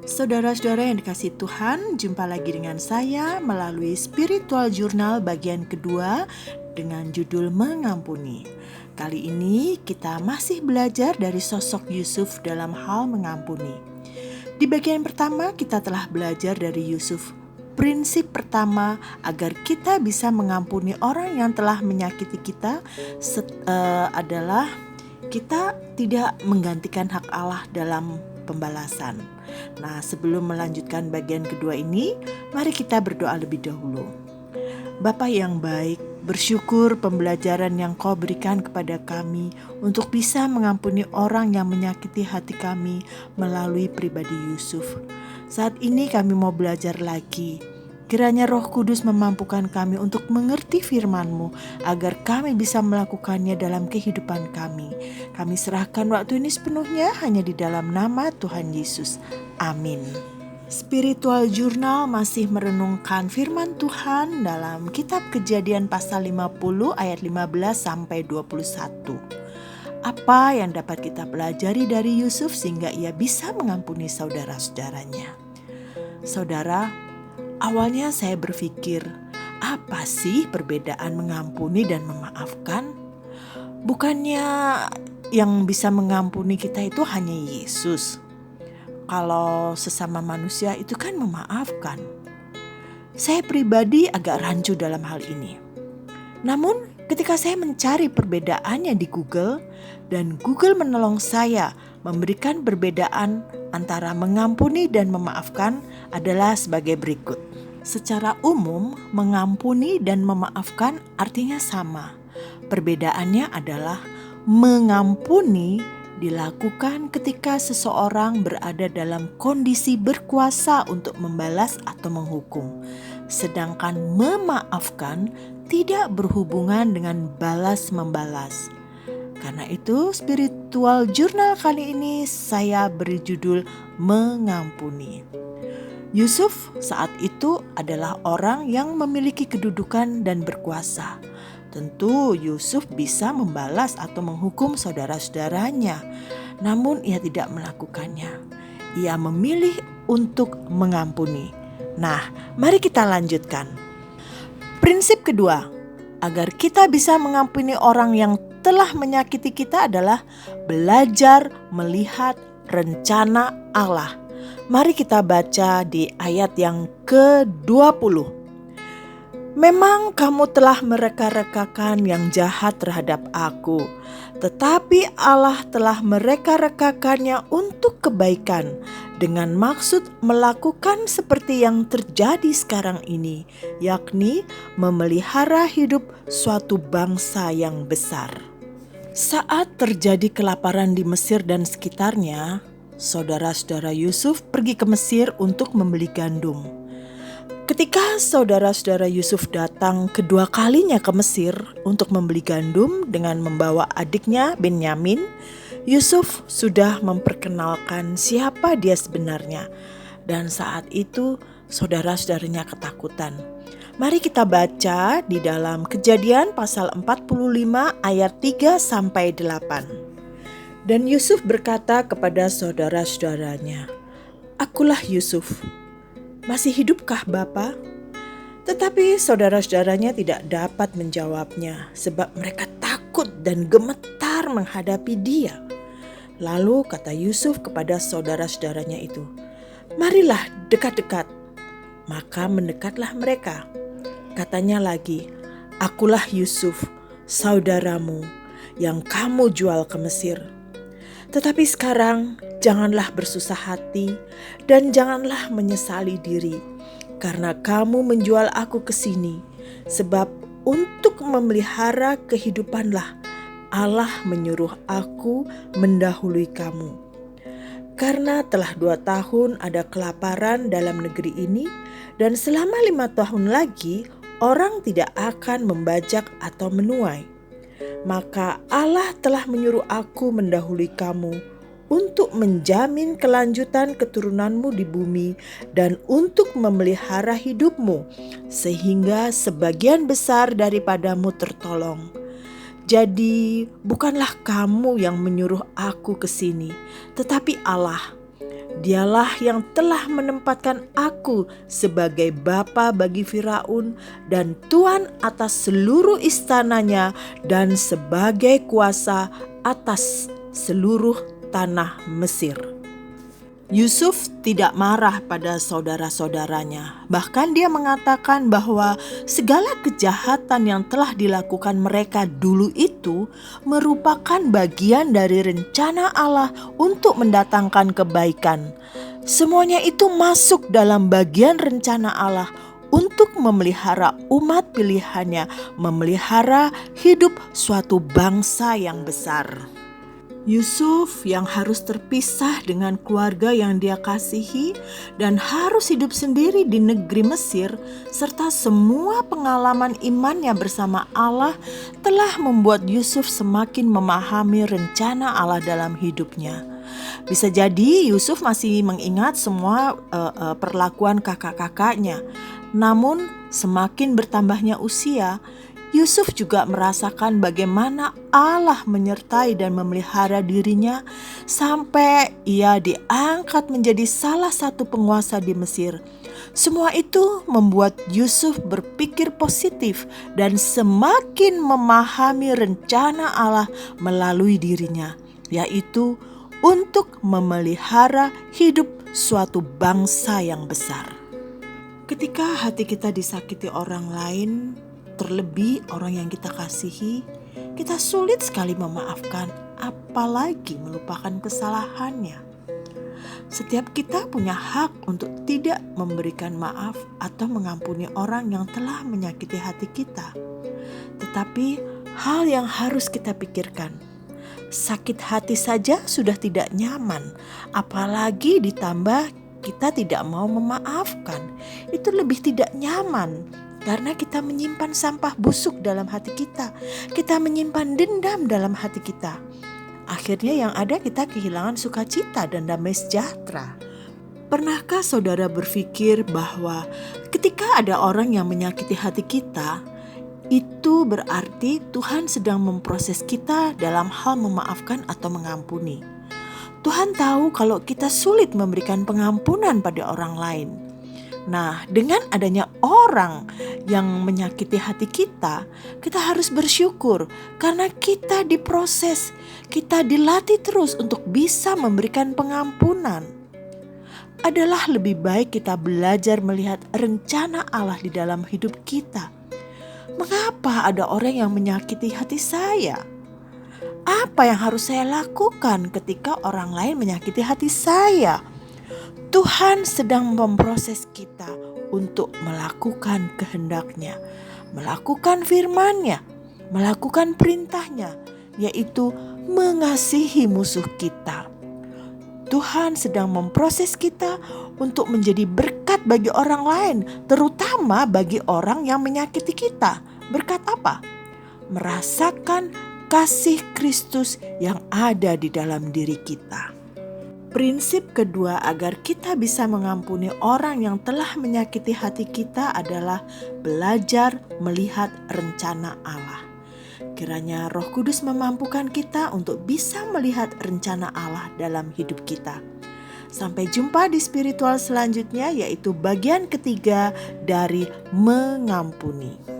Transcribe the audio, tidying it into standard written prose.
Saudara-saudara yang dikasihi Tuhan, jumpa lagi dengan saya melalui Spiritual Journal bagian kedua dengan judul Mengampuni. Kali ini kita masih belajar dari sosok Yusuf dalam hal mengampuni. Di bagian pertama kita telah belajar dari Yusuf. Prinsip pertama agar kita bisa mengampuni orang yang telah menyakiti kita adalah kita tidak menggantikan hak Allah dalam pembalasan. Nah, sebelum melanjutkan bagian kedua ini, mari kita berdoa lebih dahulu. Bapa yang baik, bersyukur pembelajaran yang Kau berikan kepada kami untuk bisa mengampuni orang yang menyakiti hati kami melalui pribadi Yusuf. Saat ini kami mau belajar lagi. Kiranya Roh Kudus memampukan kami untuk mengerti firman-Mu agar kami bisa melakukannya dalam kehidupan kami. Kami serahkan waktu ini sepenuhnya hanya di dalam nama Tuhan Yesus. Amin. Spiritual Journal masih merenungkan firman Tuhan dalam kitab Kejadian pasal 50 ayat 15 sampai 21. Apa yang dapat kita pelajari dari Yusuf sehingga ia bisa mengampuni saudara-saudaranya? Saudara, awalnya saya berpikir, apa sih perbedaan mengampuni dan memaafkan? Bukannya yang bisa mengampuni kita itu hanya Yesus. Kalau sesama manusia itu kan memaafkan. Saya pribadi agak rancu dalam hal ini. Namun ketika saya mencari perbedaannya di Google, dan Google menolong saya memberikan perbedaan antara mengampuni dan memaafkan adalah sebagai berikut. Secara umum, mengampuni dan memaafkan artinya sama. Perbedaannya adalah mengampuni dilakukan ketika seseorang berada dalam kondisi berkuasa untuk membalas atau menghukum. Sedangkan memaafkan tidak berhubungan dengan balas-membalas. Karena itu Spiritual Journal kali ini saya beri judul Mengampuni. Yusuf saat itu adalah orang yang memiliki kedudukan dan berkuasa. Tentu Yusuf bisa membalas atau menghukum saudara-saudaranya, namun ia tidak melakukannya. Ia memilih untuk mengampuni. Nah, mari kita lanjutkan. Prinsip kedua, agar kita bisa mengampuni orang yang telah menyakiti kita adalah belajar melihat rencana Allah. Mari kita baca di ayat yang ke-20. Memang kamu telah mereka-rekakan yang jahat terhadap aku, tetapi Allah telah mereka-rekakannya untuk kebaikan dengan maksud melakukan seperti yang terjadi sekarang ini, yakni memelihara hidup suatu bangsa yang besar. Saat terjadi kelaparan di Mesir dan sekitarnya, saudara-saudara Yusuf pergi ke Mesir untuk membeli gandum. Ketika saudara-saudara Yusuf datang kedua kalinya ke Mesir untuk membeli gandum dengan membawa adiknya Benyamin, Yusuf sudah memperkenalkan siapa dia sebenarnya. Dan saat itu saudara-saudaranya ketakutan. Mari kita baca di dalam Kejadian pasal 45 ayat 3 sampai 8. Dan Yusuf berkata kepada saudara-saudaranya, "Akulah Yusuf. Masih hidupkah Bapa?" Tetapi saudara-saudaranya tidak dapat menjawabnya sebab mereka takut dan gemetar menghadapi dia. Lalu kata Yusuf kepada saudara-saudaranya itu, "Marilah dekat-dekat." Maka mendekatlah mereka. Katanya lagi, "Akulah Yusuf, saudaramu yang kamu jual ke Mesir. Tetapi sekarang janganlah bersusah hati dan janganlah menyesali diri, karena kamu menjual aku ke sini, sebab untuk memelihara kehidupanlah Allah menyuruh aku mendahului kamu. Karena telah 2 tahun ada kelaparan dalam negeri ini, dan selama 5 tahun lagi orang tidak akan membajak atau menuai. Maka Allah telah menyuruh aku mendahului kamu untuk menjamin kelanjutan keturunanmu di bumi dan untuk memelihara hidupmu, sehingga sebagian besar daripadamu tertolong. Jadi bukanlah kamu yang menyuruh aku ke sini, tetapi Allah. Dialah yang telah menempatkan aku sebagai bapa bagi Firaun dan tuan atas seluruh istananya dan sebagai kuasa atas seluruh tanah Mesir." Yusuf tidak marah pada saudara-saudaranya. Bahkan dia mengatakan bahwa segala kejahatan yang telah dilakukan mereka dulu itu merupakan bagian dari rencana Allah untuk mendatangkan kebaikan. Semuanya itu masuk dalam bagian rencana Allah untuk memelihara umat pilihannya, memelihara hidup suatu bangsa yang besar. Yusuf yang harus terpisah dengan keluarga yang dia kasihi dan harus hidup sendiri di negeri Mesir, serta semua pengalaman imannya bersama Allah telah membuat Yusuf semakin memahami rencana Allah dalam hidupnya. Bisa jadi Yusuf masih mengingat semua perlakuan kakak-kakaknya. Namun semakin bertambahnya usia, Yusuf juga merasakan bagaimana Allah menyertai dan memelihara dirinya sampai ia diangkat menjadi salah satu penguasa di Mesir. Semua itu membuat Yusuf berpikir positif dan semakin memahami rencana Allah melalui dirinya, yaitu untuk memelihara hidup suatu bangsa yang besar. Ketika hati kita disakiti orang lain, terlebih orang yang kita kasihi, kita sulit sekali memaafkan, apalagi melupakan kesalahannya. Setiap kita punya hak untuk tidak memberikan maaf atau mengampuni orang yang telah menyakiti hati kita. Tetapi hal yang harus kita pikirkan, sakit hati saja sudah tidak nyaman, apalagi ditambah kita tidak mau memaafkan. Itu lebih tidak nyaman. Karena kita menyimpan sampah busuk dalam hati kita. Kita menyimpan dendam dalam hati kita. Akhirnya yang ada kita kehilangan sukacita dan damai sejahtera. Pernahkah saudara berpikir bahwa ketika ada orang yang menyakiti hati kita, itu berarti Tuhan sedang memproses kita dalam hal memaafkan atau mengampuni. Tuhan tahu kalau kita sulit memberikan pengampunan pada orang lain. Nah, dengan adanya orang yang menyakiti hati kita, kita harus bersyukur karena kita diproses, kita dilatih terus untuk bisa memberikan pengampunan. Adalah lebih baik kita belajar melihat rencana Allah di dalam hidup kita. Mengapa ada orang yang menyakiti hati saya? Apa yang harus saya lakukan ketika orang lain menyakiti hati saya? Tuhan sedang memproses kita untuk melakukan kehendak-Nya, melakukan firman-Nya, melakukan perintah-Nya, yaitu mengasihi musuh kita. Tuhan sedang memproses kita untuk menjadi berkat bagi orang lain, terutama bagi orang yang menyakiti kita. Berkat apa? Merasakan kasih Kristus yang ada di dalam diri kita. Prinsip kedua agar kita bisa mengampuni orang yang telah menyakiti hati kita adalah belajar melihat rencana Allah. Kiranya Roh Kudus memampukan kita untuk bisa melihat rencana Allah dalam hidup kita. Sampai jumpa di spiritual selanjutnya, yaitu bagian ketiga dari mengampuni.